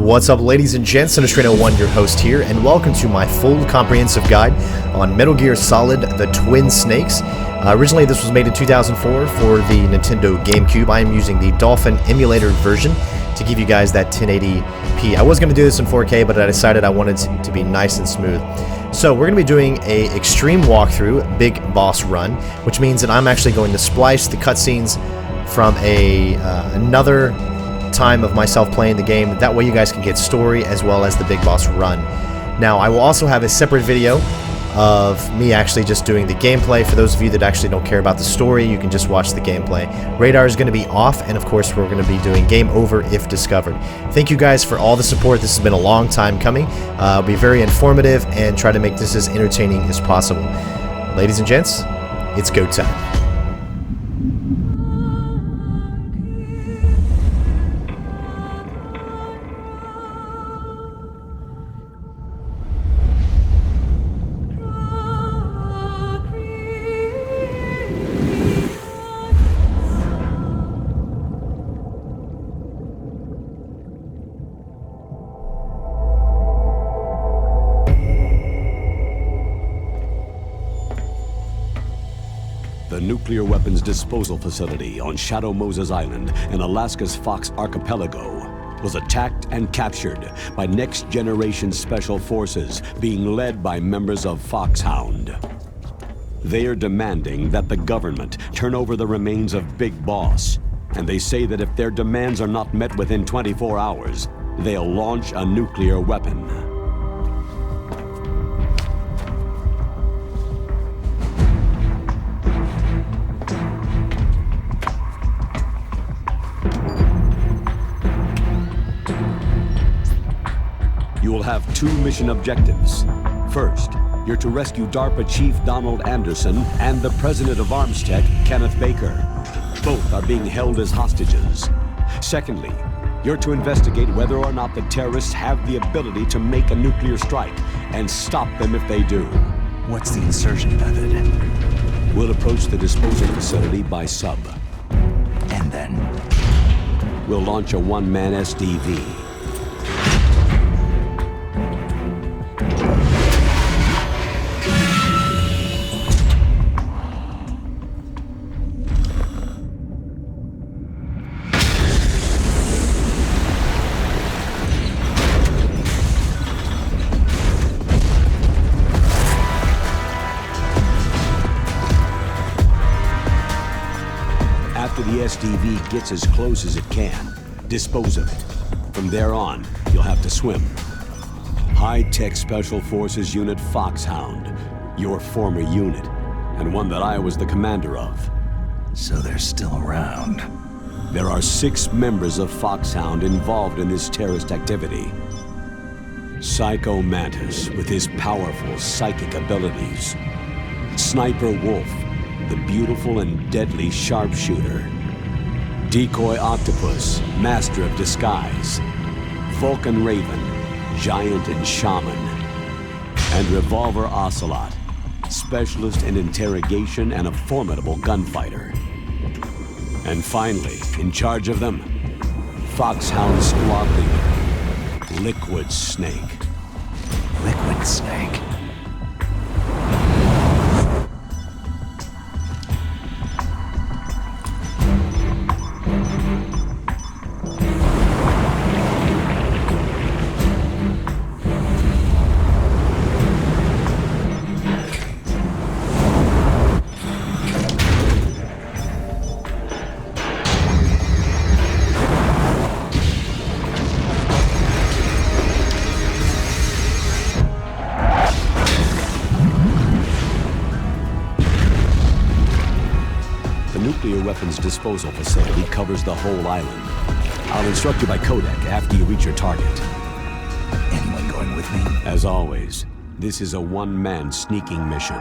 What's up, ladies and gents? Sinistrano1, your host here, and welcome to my full comprehensive guide on Metal Gear Solid: The Twin Snakes. Originally, this was made in 2004 for the Nintendo GameCube. I am using the Dolphin emulator version to give you guys that 1080p. I was going to do this in 4K, but I decided I wanted it to be nice and smooth. So we're going to be doing a extreme walkthrough, big boss run, which means that I'm actually going to splice the cutscenes from another time of myself playing the game. That way you guys can get story as well as the big boss run. Now, I will also have a separate video of me actually just doing the gameplay. For those of you that actually don't care about the story, you can just watch the gameplay. Radar is going to be off, and of course we're going to be doing game over if discovered. Thank you guys for all the support. This has been a long time coming. It'll be very informative and try to make this as entertaining as possible. Ladies and gents, it's go time. The nuclear weapons disposal facility on Shadow Moses Island in Alaska's Fox Archipelago was attacked and captured by next-generation special forces being led by members of Foxhound. They are demanding that the government turn over the remains of Big Boss, and they say that if their demands are not met within 24 hours, they'll launch a nuclear weapon. You will have two mission objectives. First, you're to rescue DARPA Chief Donald Anderson and the President of Armstech, Kenneth Baker. Both are being held as hostages. Secondly, you're to investigate whether or not the terrorists have the ability to make a nuclear strike and stop them if they do. What's the insertion method? We'll approach the disposal facility by sub. And then? We'll launch a one-man SDV. After the SDV gets as close as it can, dispose of it. From there on, you'll have to swim. High-tech Special Forces Unit Foxhound, your former unit, and one that I was the commander of. So they're still around. There are 6 members of Foxhound involved in this terrorist activity. Psycho Mantis, with his powerful psychic abilities. Sniper Wolf, the beautiful and deadly sharpshooter. Decoy Octopus, master of disguise. Vulcan Raven, giant and shaman. And Revolver Ocelot, specialist in interrogation and a formidable gunfighter. And finally, in charge of them, Foxhound squad leader, Liquid Snake. Liquid Snake. Nuclear weapons disposal facility covers the whole island. I'll instruct you by codec after you reach your target. Anyone going with me? As always, this is a one-man sneaking mission.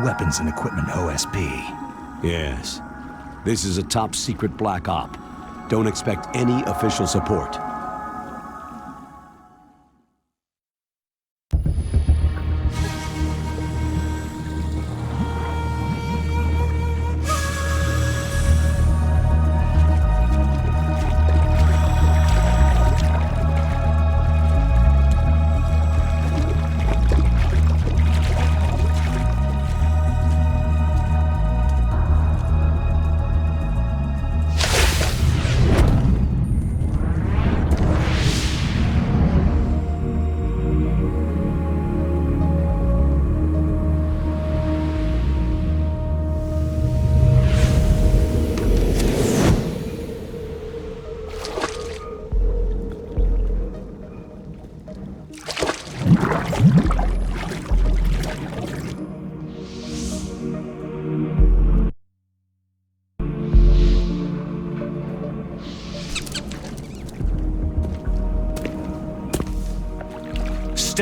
Weapons and equipment OSP. Yes. This is a top-secret black op. Don't expect any official support.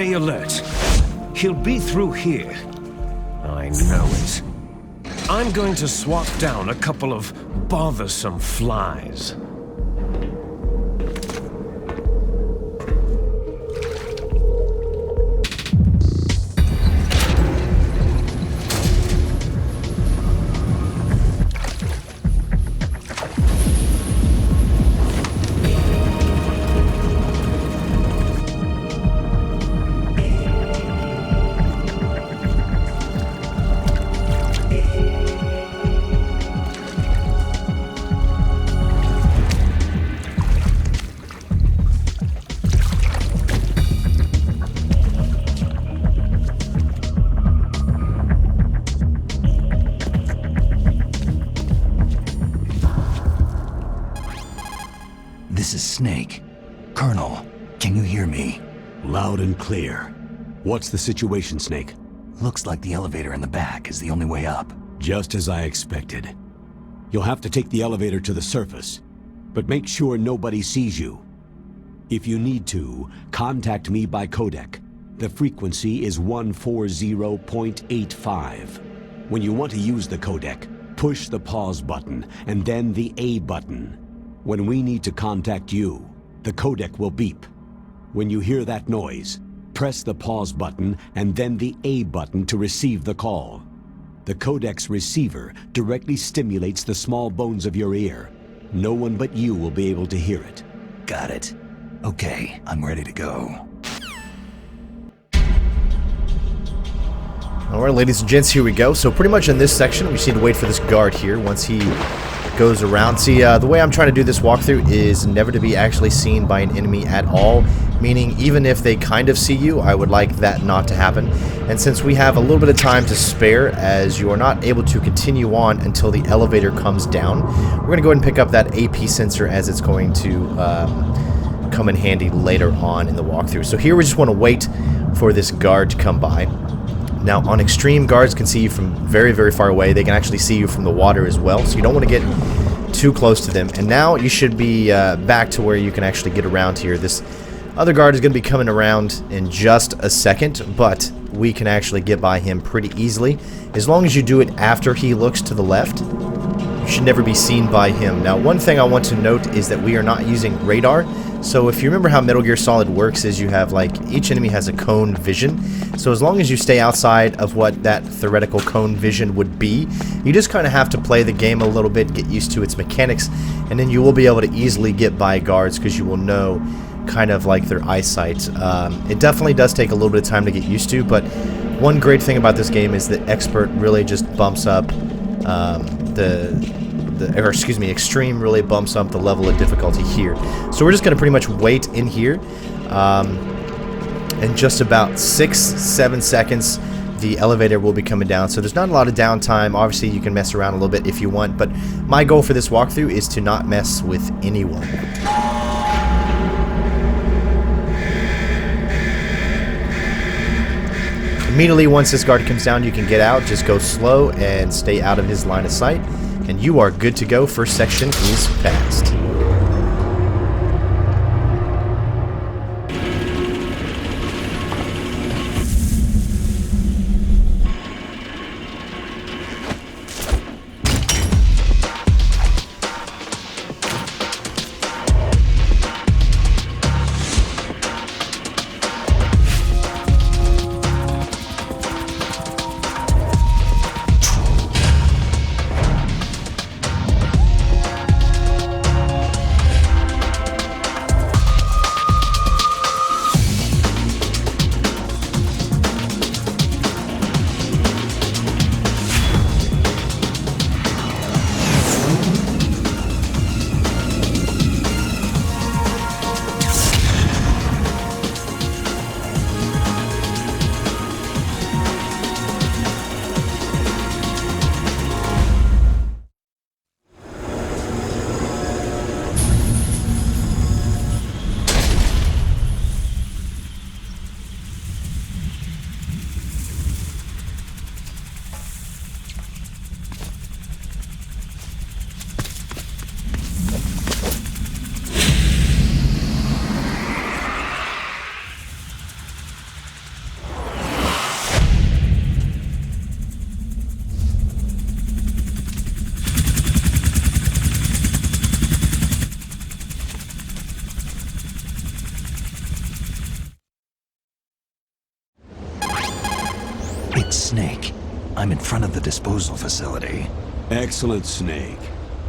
Stay alert. He'll be through here. I know it. I'm going to swat down a couple of bothersome flies. This is Snake. Colonel, can you hear me? Loud and clear. What's the situation, Snake? Looks like the elevator in the back is the only way up. Just as I expected. You'll have to take the elevator to the surface, but make sure nobody sees you. If you need to, contact me by codec. The frequency is 140.85. When you want to use the codec, push the pause button and then the A button. When we need to contact you, the codec will beep. When you hear that noise, press the pause button and then the A button to receive the call. The codec's receiver directly stimulates the small bones of your ear. No one but you will be able to hear it. Got it. Okay, I'm ready to go. Alright, ladies and gents, here we go. So pretty much in this section, we just need to wait for this guard here once he goes around. See, the way I'm trying to do this walkthrough is never to be actually seen by an enemy at all, meaning even if they kind of see you, I would like that not to happen. And since we have a little bit of time to spare, as you are not able to continue on until the elevator comes down, we're going to go ahead and pick up that AP sensor, as it's going to come in handy later on in the walkthrough. So here we just want to wait for this guard to come by. Now, on extreme, guards can see you from very, very far away. They can actually see you from the water as well, so you don't want to get too close to them. And now you should be back to where you can actually get around here. This other guard is going to be coming around in just a second, but we can actually get by him pretty easily. As long as you do it after he looks to the left, you should never be seen by him. Now, one thing I want to note is that we are not using radar. So if you remember how Metal Gear Solid works, is you have, like, each enemy has a cone vision. So as long as you stay outside of what that theoretical cone vision would be, you just kind of have to play the game a little bit, get used to its mechanics, and then you will be able to easily get by guards because you will know kind of like their eyesight. It definitely does take a little bit of time to get used to, but one great thing about this game is that Expert really just bumps up Extreme really bumps up the level of difficulty here. So we're just going to pretty much wait in here. In just about 6-7 seconds, the elevator will be coming down. So there's not a lot of downtime. Obviously, you can mess around a little bit if you want, but my goal for this walkthrough is to not mess with anyone. Immediately once this guard comes down, you can get out. Just go slow and stay out of his line of sight. And you are good to go. First section is passed. I'm in front of the disposal facility. Excellent, Snake.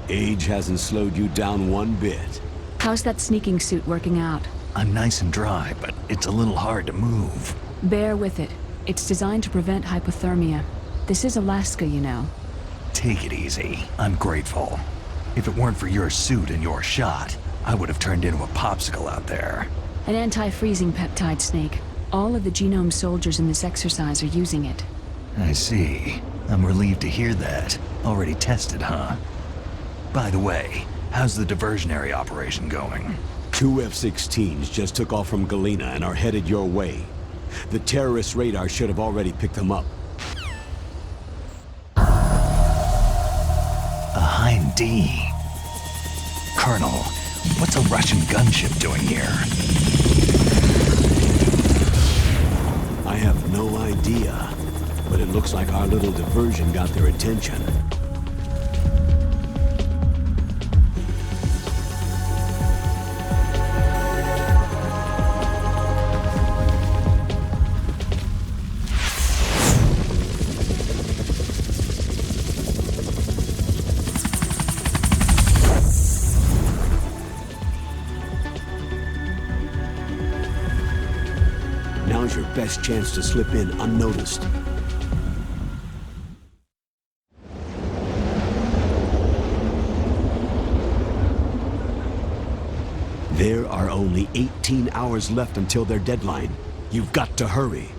Age hasn't slowed you down one bit. How's that sneaking suit working out? I'm nice and dry, but it's a little hard to move. Bear with it. It's designed to prevent hypothermia. This is Alaska, you know. Take it easy. I'm grateful. If it weren't for your suit and your shot, I would have turned into a popsicle out there. An anti-freezing peptide, Snake. All of the genome soldiers in this exercise are using it. I see. I'm relieved to hear that. Already tested, huh? By the way, how's the diversionary operation going? 2 F-16s just took off from Galena and are headed your way. The terrorist radar should have already picked them up. A Hind D. Colonel, what's a Russian gunship doing here? I have no idea, but it looks like our little diversion got their attention. Now's your best chance to slip in unnoticed. There are only 18 hours left until their deadline. You've got to hurry.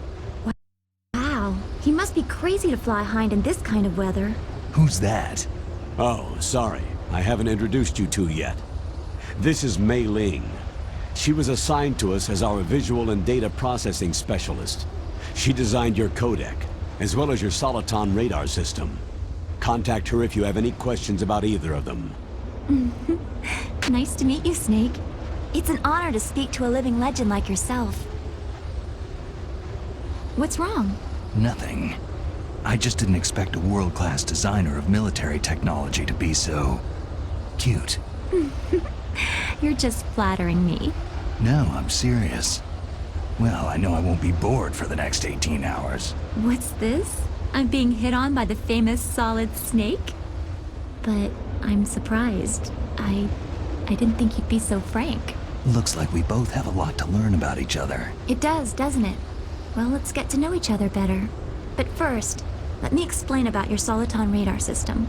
Wow, he must be crazy to fly Hind in this kind of weather. Who's that? Oh, sorry. I haven't introduced you two yet. This is Mei Ling. She was assigned to us as our visual and data processing specialist. She designed your codec, as well as your Soliton radar system. Contact her if you have any questions about either of them. Nice to meet you, Snake. It's an honor to speak to a living legend like yourself. What's wrong? Nothing. I just didn't expect a world-class designer of military technology to be so... cute. You're just flattering me. No, I'm serious. Well, I know I won't be bored for the next 18 hours. What's this? I'm being hit on by the famous Solid Snake? But I'm surprised. I didn't think you'd be so frank. Looks like we both have a lot to learn about each other. It does, doesn't it? Well, let's get to know each other better. But first, let me explain about your Soliton radar system.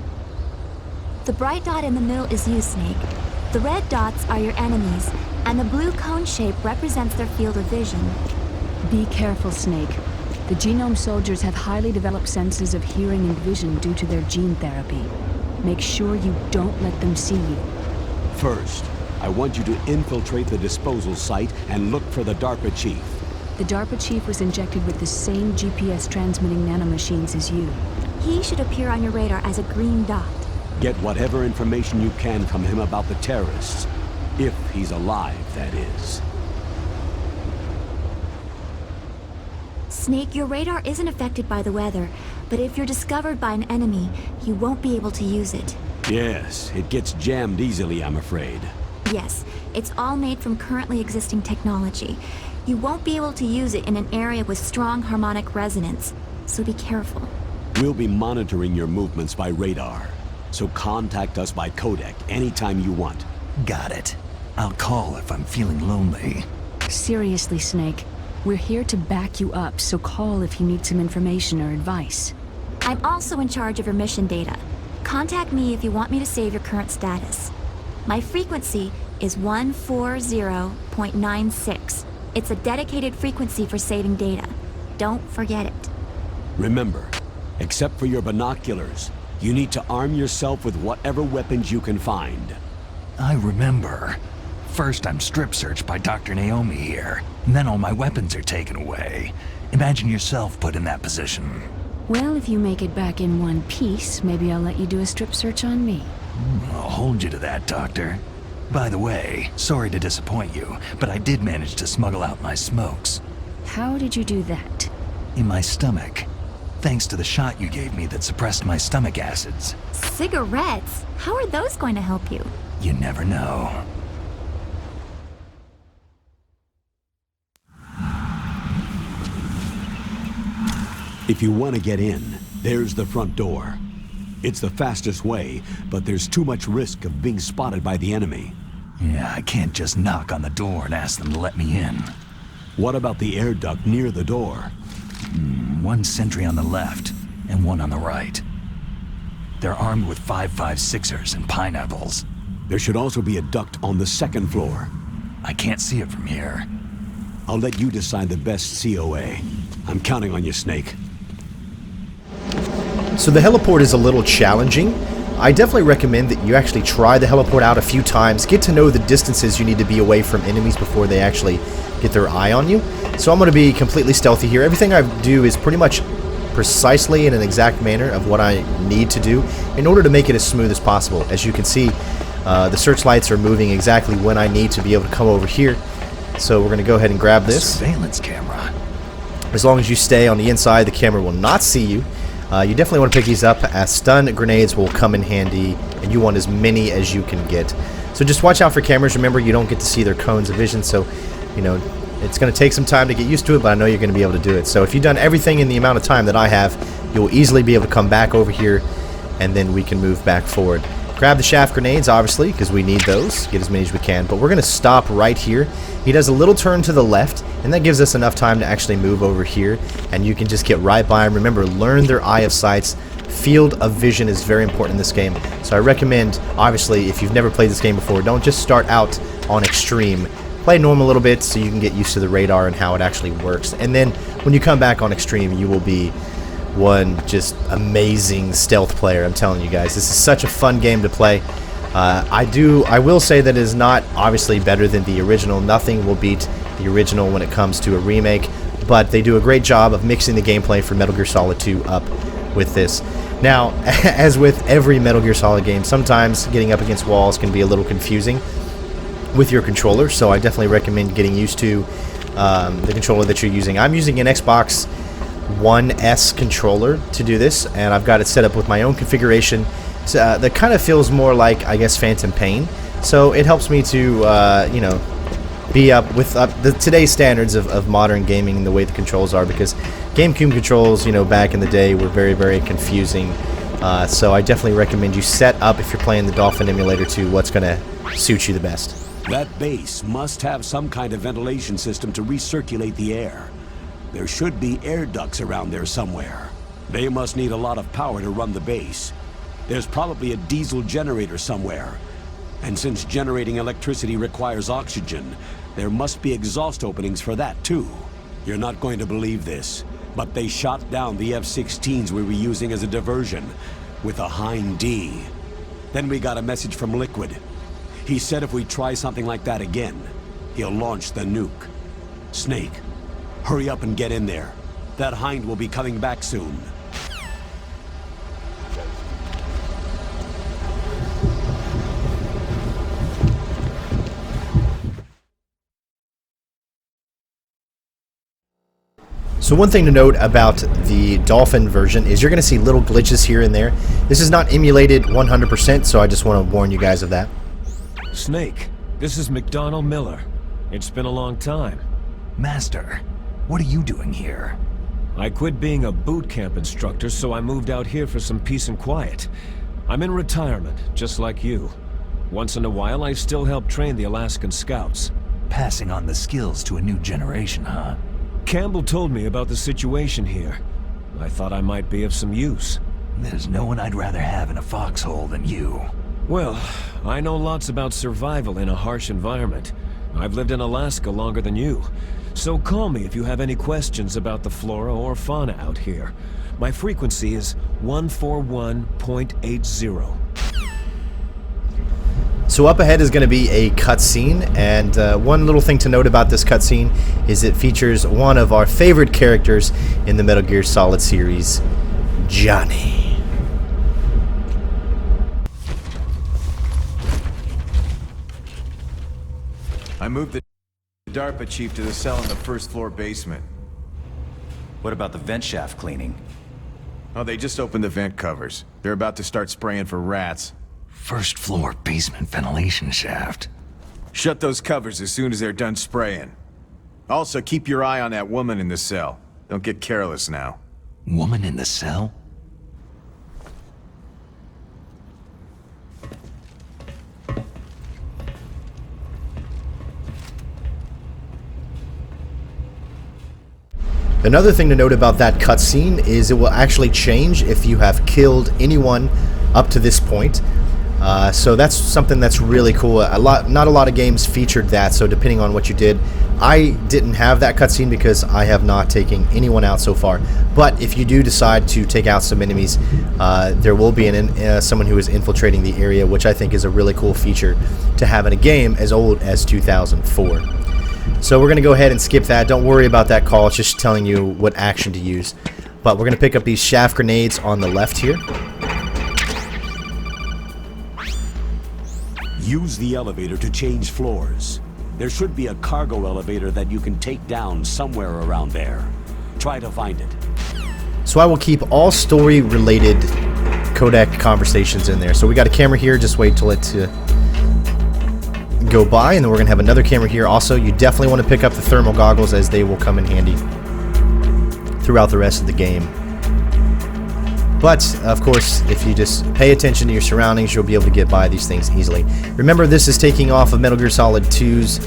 The bright dot in the middle is you, Snake. The red dots are your enemies, and the blue cone shape represents their field of vision. Be careful, Snake. The genome soldiers have highly developed senses of hearing and vision due to their gene therapy. Make sure you don't let them see you. First, I want you to infiltrate the disposal site and look for the DARPA chief. The DARPA chief was injected with the same GPS transmitting nanomachines as you. He should appear on your radar as a green dot. Get whatever information you can from him about the terrorists. If he's alive, that is. Snake, your radar isn't affected by the weather, but if you're discovered by an enemy, you won't be able to use it. Yes, it gets jammed easily, I'm afraid. Yes, it's all made from currently existing technology. You won't be able to use it in an area with strong harmonic resonance, so be careful. We'll be monitoring your movements by radar, so contact us by codec anytime you want. Got it. I'll call if I'm feeling lonely. Seriously, Snake. We're here to back you up, so call if you need some information or advice. I'm also in charge of your mission data. Contact me if you want me to save your current status. My frequency is 140.96. It's a dedicated frequency for saving data. Don't forget it. Remember, except for your binoculars, you need to arm yourself with whatever weapons you can find. I remember. First I'm strip searched by Dr. Naomi here, and then all my weapons are taken away. Imagine yourself put in that position. Well, if you make it back in one piece, maybe I'll let you do a strip search on me. I'll hold you to that, Doctor. By the way, sorry to disappoint you, but I did manage to smuggle out my smokes. How did you do that? In my stomach. Thanks to the shot you gave me that suppressed my stomach acids. Cigarettes? How are those going to help you? You never know. If you want to get in, There's the front door. It's the fastest way, but there's too much risk of being spotted by the enemy. Yeah, I can't just knock on the door and ask them to let me in. What about the air duct near the door? One sentry on the left, and one on the right. They're armed with 5.56ers and pineapples. There should also be a duct on the second floor. I can't see it from here. I'll let you decide the best COA. I'm counting on you, Snake. So the heliport is a little challenging. I definitely recommend that you actually try the heliport out a few times, get to know the distances you need to be away from enemies before they actually get their eye on you. So I'm going to be completely stealthy here. Everything I do is pretty much precisely in an exact manner of what I need to do in order to make it as smooth as possible. As you can see, the searchlights are moving exactly when I need to be able to come over here. So we're going to go ahead and grab this. Surveillance camera. As long as you stay on the inside, the camera will not see you. You definitely want to pick these up, as stun grenades will come in handy, and you want as many as you can get. So just watch out for cameras. Remember, you don't get to see their cones of vision, so, you know, it's going to take some time to get used to it, but I know you're going to be able to do it. So if you've done everything in the amount of time that I have, you'll easily be able to come back over here, and then we can move back forward. Grab the shaft grenades, obviously, because we need those. Get as many as we can. But we're going to stop right here. He does a little turn to the left, and that gives us enough time to actually move over here. And you can just get right by him. Remember, learn their eye of sights. Field of vision is very important in this game. So I recommend, obviously, if you've never played this game before, don't just start out on extreme. Play normal a little bit so you can get used to the radar and how it actually works. And then when you come back on extreme, you will be one just amazing stealth player. I'm telling you guys, this is such a fun game to play. I will say that it is not obviously better than the original. Nothing will beat the original when it comes to a remake, but they do a great job of mixing the gameplay for Metal Gear Solid 2 up with this. Now, as with every Metal Gear Solid game, sometimes getting up against walls can be a little confusing with your controller, so I definitely recommend getting used to the controller that you're using. I'm using an Xbox One S controller to do this, and I've got it set up with my own configuration that kind of feels more like, I guess, Phantom Pain. So it helps me to, you know, be up with today's standards of modern gaming and the way the controls are, because GameCube controls, you know, back in the day were very, very confusing. So I definitely recommend you set up, if you're playing the Dolphin emulator, to what's going to suit you the best. That base must have some kind of ventilation system to recirculate the air. There should be air ducts around there somewhere. They must need a lot of power to run the base. There's probably a diesel generator somewhere. And since generating electricity requires oxygen, there must be exhaust openings for that too. You're not going to believe this, but they shot down the F-16s we were using as a diversion with a Hind D. Then we got a message from Liquid. He said if we try something like that again, he'll launch the nuke. Snake, hurry up and get in there. That Hind will be coming back soon. So one thing to note about the Dolphin version is you're going to see little glitches here and there. This is not emulated 100%, so I just want to warn you guys of that. Snake, this is McDonald Miller. It's been a long time. Master, what are you doing here? I quit being a boot camp instructor, so I moved out here for some peace and quiet. I'm in retirement, just like you. Once in a while, I still help train the Alaskan Scouts. Passing on the skills to a new generation, huh? Campbell told me about the situation here. I thought I might be of some use. There's no one I'd rather have in a foxhole than you. Well, I know lots about survival in a harsh environment. I've lived in Alaska longer than you. So call me if you have any questions about the flora or fauna out here. My frequency is 141.80. So up ahead is going to be a cutscene, and one little thing to note about this cutscene is it features one of our favorite characters in the Metal Gear Solid series, Johnny. I moved the DARPA chief to the cell in the first floor basement. What about the vent shaft cleaning? Oh, they just opened the vent covers. They're about to start spraying for rats. First floor basement ventilation shaft. Shut those covers as soon as they're done spraying. Also, keep your eye on that woman in the cell. Don't get careless now. Woman in the cell? Another thing to note about that cutscene is it will actually change if you have killed anyone up to this point. So that's something that's really cool. Not a lot of games featured that, so depending on what you did. I didn't have that cutscene because I have not taken anyone out so far. But if you do decide to take out some enemies, there will be someone who is infiltrating the area, which I think is a really cool feature to have in a game as old as 2004. So we're going to go ahead and skip that. Don't worry about that call. It's just telling you what action to use. But we're going to pick up these shaft grenades on the left here. Use the elevator to change floors. There should be a cargo elevator that you can take down somewhere around there. Try to find it. So I will keep all story-related codec conversations in there. So we got a camera here. Just wait till it to go by, and then we're going to have another camera here. Also, you definitely want to pick up the thermal goggles, as they will come in handy throughout the rest of the game. But, of course, if you just pay attention to your surroundings, you'll be able to get by these things easily. Remember, this is taking off of Metal Gear Solid 2's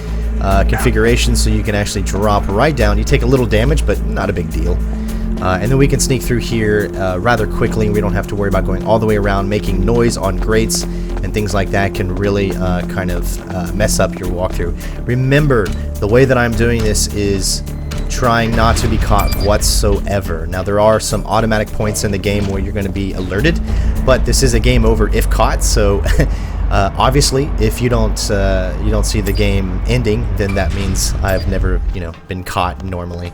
configuration, so you can actually drop right down. You take a little damage, but not a big deal. And then we can sneak through here rather quickly, and we don't have to worry about going all the way around. Making noise on grates and things like that can really kind of mess up your walkthrough. Remember, the way that I'm doing this is trying not to be caught whatsoever. Now, there are some automatic points in the game where you're going to be alerted, but this is a game over if caught. So obviously, if you don't see the game ending, then that means I've never been caught normally.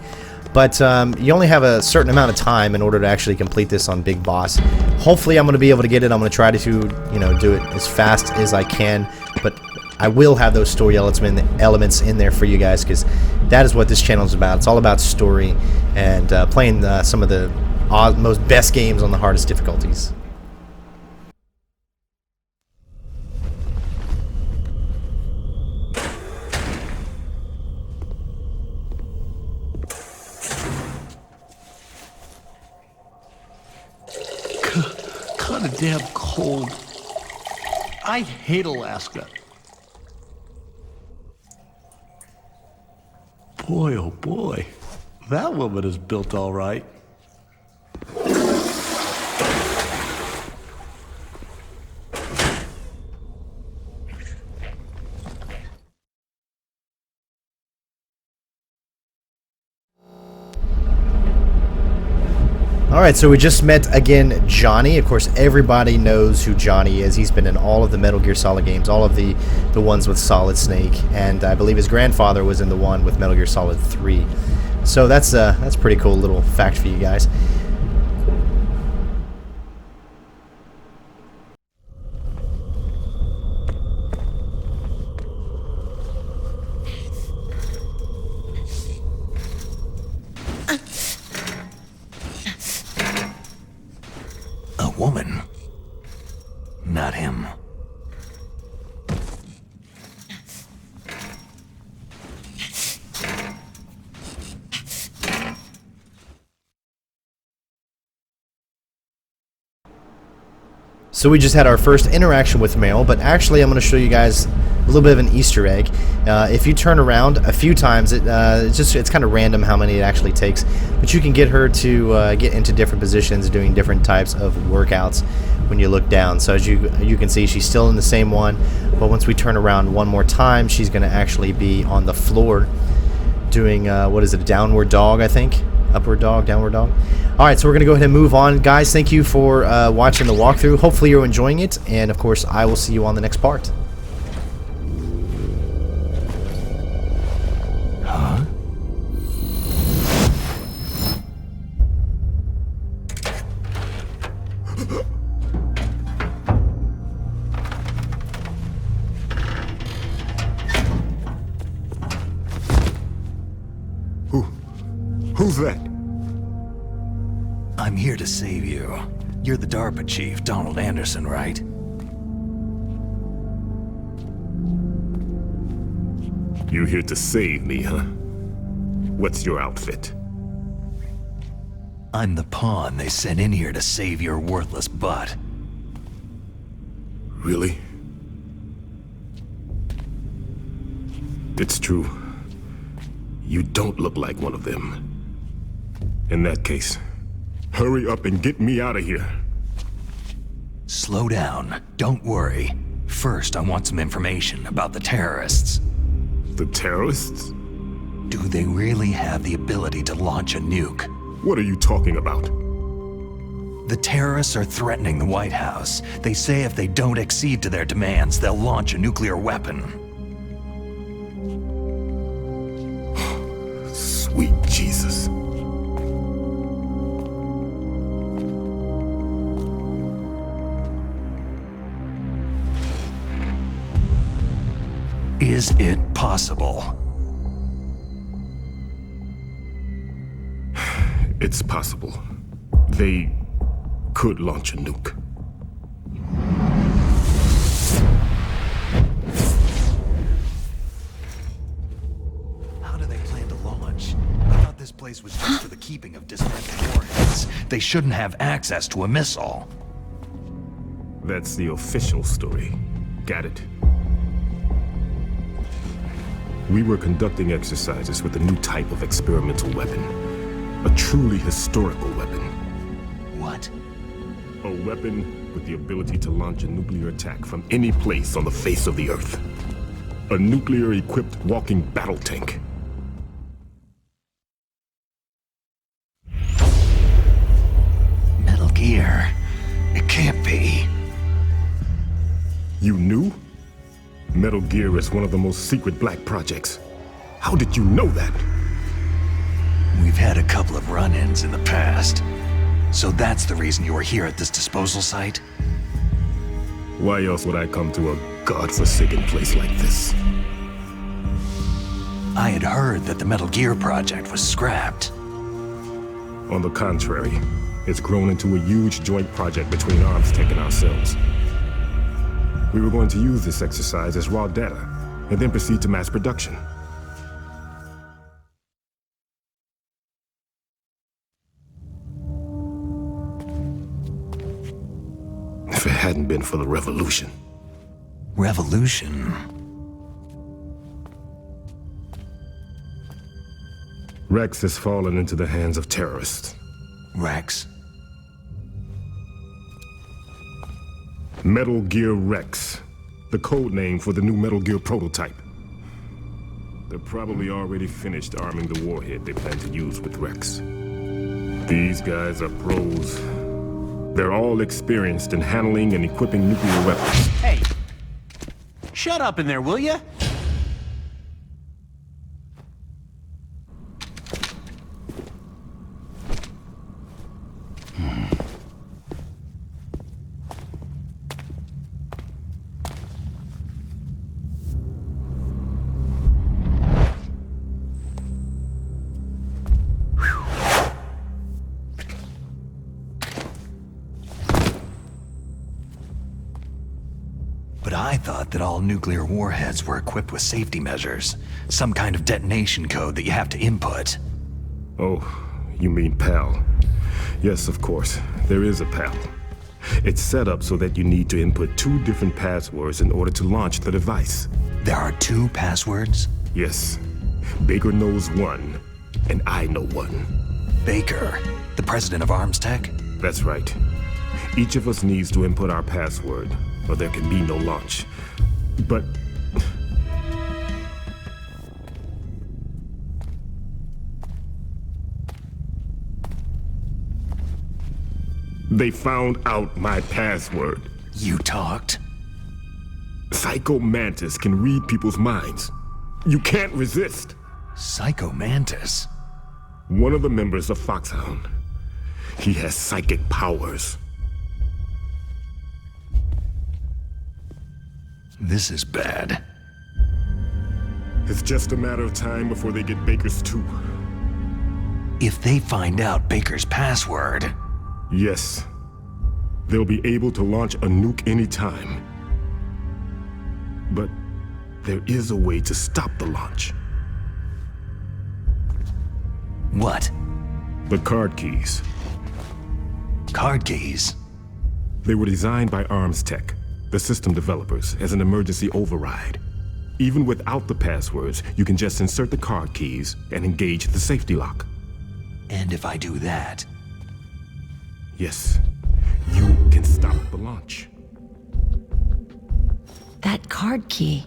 But you only have a certain amount of time in order to actually complete this on Big Boss. Hopefully, I'm going to be able to get it. I'm going to try to do it as fast as I can, but I will have those story elements in there for you guys, because that is what this channel is about. It's all about story and playing some of the most best games on the hardest difficulties. Kind of damn cold. I hate Alaska. Boy, oh boy, that woman is built all right. Alright, so we just met, again, Johnny. Of course, everybody knows who Johnny is. He's been in all of the Metal Gear Solid games, all of the ones with Solid Snake, and I believe his grandfather was in the one with Metal Gear Solid 3. So that's a pretty cool little fact for you guys. Woman. Not him. So we just had our first interaction with Meryl, but actually I'm going to show you guys a little bit of an Easter egg. If you turn around a few times, it's kind of random how many it actually takes, but you can get her to get into different positions, doing different types of workouts when you look down. So as you can see, she's still in the same one, but once we turn around one more time, she's going to actually be on the floor doing, what is it, a downward dog, I think? Upward dog, downward dog. Alright, so we're going to go ahead and move on. Guys, thank you for watching the walkthrough. Hopefully you're enjoying it, and of course, I will see you on the next part. Huh? Who's that? I'm here to save you. You're the DARPA chief, Donald Anderson, right? You here to save me, huh? What's your outfit? I'm the pawn they sent in here to save your worthless butt. Really? It's true. You don't look like one of them. In that case, hurry up and get me out of here. Slow down. Don't worry. First, I want some information about the terrorists. The terrorists? Do they really have the ability to launch a nuke? What are you talking about? The terrorists are threatening the White House. They say if they don't accede to their demands, they'll launch a nuclear weapon. Sweet Jesus. Is it possible? It's possible. They could launch a nuke. How do they plan to launch? I thought this place was just for the keeping of dismantled warheads. They shouldn't have access to a missile. That's the official story. Got it. We were conducting exercises with a new type of experimental weapon. A truly historical weapon. What? A weapon with the ability to launch a nuclear attack from any place on the face of the Earth. A nuclear-equipped walking battle tank. Metal Gear. It can't be. You knew? Metal Gear is one of the most secret black projects. How did you know that? We've had a couple of run-ins in the past. So that's the reason you were here at this disposal site? Why else would I come to a godforsaken place like this? I had heard that the Metal Gear project was scrapped. On the contrary, it's grown into a huge joint project between ArmsTech and ourselves. We were going to use this exercise as raw data, and then proceed to mass production. If it hadn't been for the revolution. Revolution? Rex has fallen into the hands of terrorists. Rex? Metal Gear Rex, the code name for the new Metal Gear prototype. They're probably already finished arming the warhead they plan to use with Rex. These guys are pros. They're all experienced in handling and equipping nuclear weapons. Hey! Shut up in there, will ya? But I thought that all nuclear warheads were equipped with safety measures. Some kind of detonation code that you have to input. Oh, you mean PAL. Yes, of course. There is a PAL. It's set up so that you need to input 2 different passwords in order to launch the device. There are 2 passwords? Yes. Baker knows one, and I know one. Baker, the president of ArmsTech? That's right. Each of us needs to input our password, or there can be no launch. But... they found out my password. You talked? Psycho Mantis can read people's minds. You can't resist. Psycho Mantis? One of the members of Foxhound. He has psychic powers. This is bad. It's just a matter of time before they get Baker's too. If they find out Baker's password... Yes. They'll be able to launch a nuke anytime. But there is a way to stop the launch. What? The card keys. Card keys? They were designed by ArmsTech, the system developers, as an emergency override. Even without the passwords, you can just insert the card keys and engage the safety lock. And if I do that... Yes, you can stop the launch. That card key.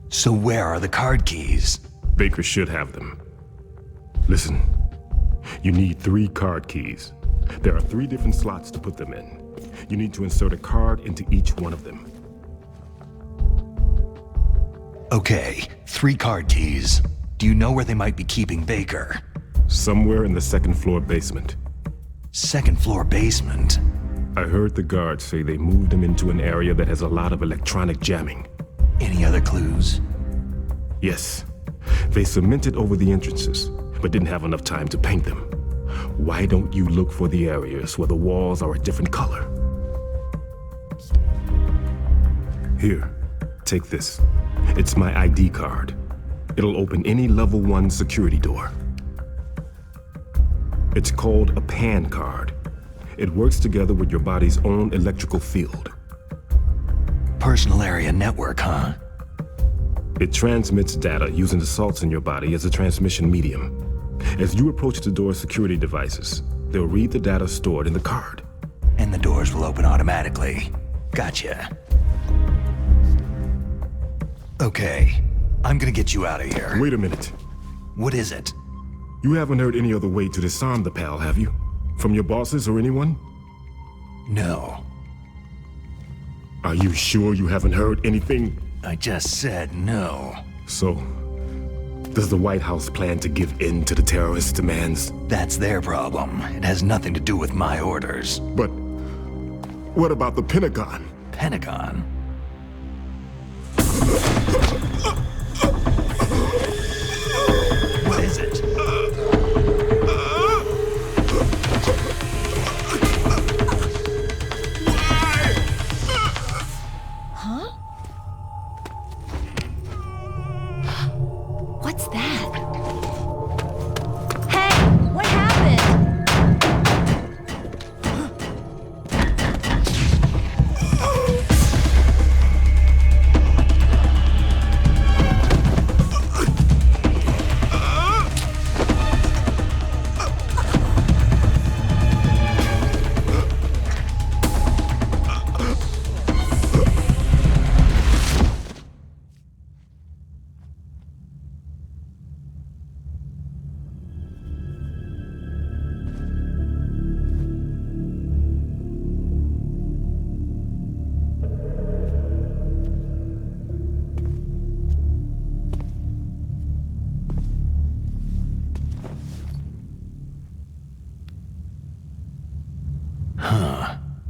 So where are the card keys? Baker should have them. Listen, you need 3 card keys. There are 3 different slots to put them in. You need to insert a card into each one of them. Okay, 3 card keys. Do you know where they might be keeping Baker? Somewhere in the 2nd floor basement. 2nd floor basement? I heard the guards say they moved him into an area that has a lot of electronic jamming. Any other clues? Yes. They cemented over the entrances, but didn't have enough time to paint them. Why don't you look for the areas where the walls are a different color? Here, take this. It's my ID card. It'll open any level 1 security door. It's called a PAN card. It works together with your body's own electrical field. Personal area network, huh? It transmits data using the salts in your body as a transmission medium. As you approach the door's security devices, they'll read the data stored in the card. And the doors will open automatically. Gotcha. Okay, I'm gonna get you out of here. Wait a minute. What is it? You haven't heard any other way to disarm the PAL, have you? From your bosses or anyone? No. Are you sure you haven't heard anything? I just said no. So, does the White House plan to give in to the terrorists' demands? That's their problem. It has nothing to do with my orders. But what about the Pentagon? Pentagon? What is it? What's that? Hey, what happened?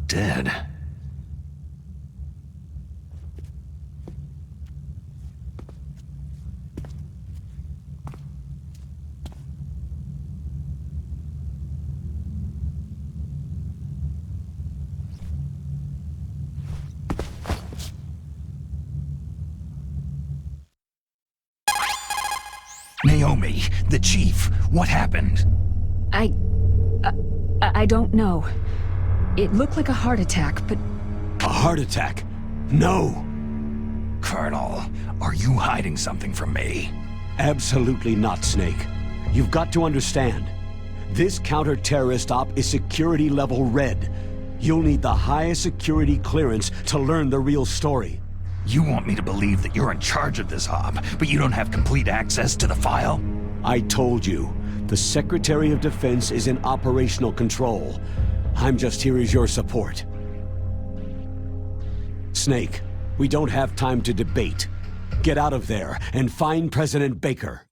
Dead. Naomi, the chief, what happened? I don't know. It looked like a heart attack, but... A heart attack? No! Colonel, are you hiding something from me? Absolutely not, Snake. You've got to understand. This counter-terrorist op is security level red. You'll need the highest security clearance to learn the real story. You want me to believe that you're in charge of this op, but you don't have complete access to the file? I told you, the Secretary of Defense is in operational control. I'm just here as your support. Snake, we don't have time to debate. Get out of there and find President Baker.